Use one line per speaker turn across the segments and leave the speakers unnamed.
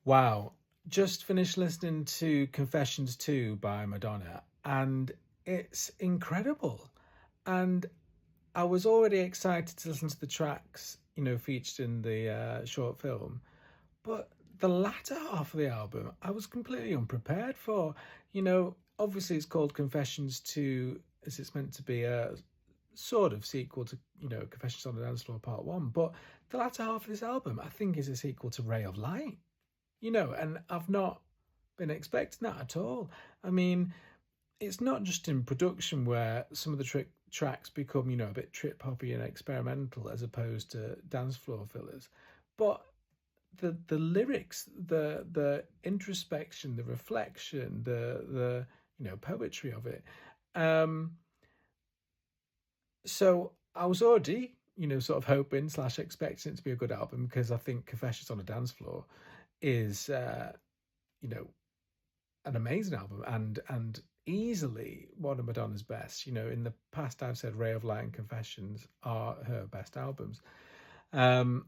Wow. Just finished listening to Confessions 2 by Madonna, and it's incredible. And I was already excited to listen to the tracks, featured in the short film, but the latter half of the album, I was completely unprepared for. Obviously, it's called Confessions 2, as it's meant to be a sort of sequel to, Confessions on the Dance Floor Part 1, but the latter half of this album, I think, is a sequel to Ray of Light. And I've not been expecting that at all. I mean, it's not just in production where some of the tracks become, a bit trip hoppy and experimental as opposed to dance floor fillers, but the lyrics, the introspection, the reflection, the poetry of it. Um, so I was already, sort of hoping slash expecting it to be a good album because I think Confessions on a Dance Floor is you know an amazing album and easily one of Madonna's best. In the past I've said Ray of Light and Confessions are her best albums. So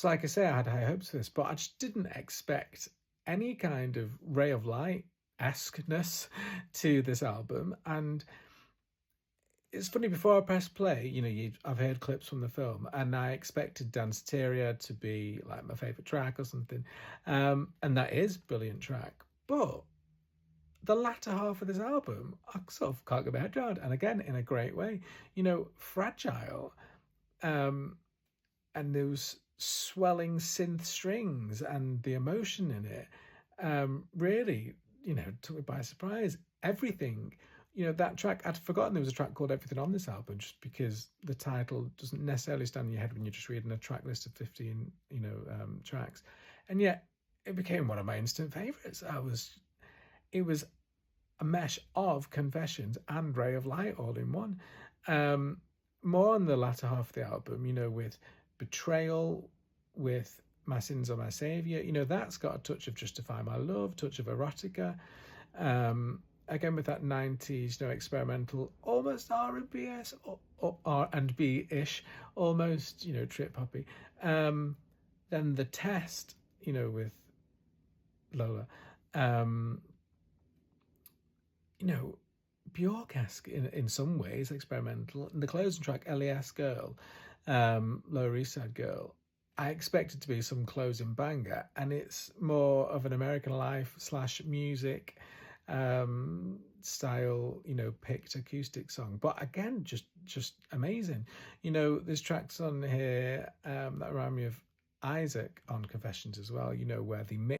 like I say, I had high hopes for this, but I just didn't expect any kind of Ray of Light esqueness to this album. And it's funny, before I pressed play, I've heard clips from the film, and I expected Danceteria to be like my favorite track or something, and that is a brilliant track. But the latter half of this album, I sort of can't get my head around, and again in a great way. Fragile, um, and those swelling synth strings and the emotion in it, really, took me by surprise. Everything. That track, I'd forgotten there was a track called Everything on this album, just because the title doesn't necessarily stand in your head when you're just reading a track list of 15, tracks. And yet it became one of my instant favorites. It was a mesh of Confessions and Ray of Light all in one. More on the latter half of the album, with Betrayal, with My Sins Are My Saviour. That's got a touch of Justify My Love, touch of erotica. Again with that 90s, experimental, almost R&B-ish, or R&B-ish, almost, trip hoppy. Then The Test, with Lola. You know, Bjork-esque in some ways, experimental. And the closing track, LES Girl, Lower East Side Girl, I expected to be some closing banger, and it's more of an American Life slash music style, picked acoustic song. But again, just amazing. There's tracks on here that remind me of Isaac on Confessions as well, where the mix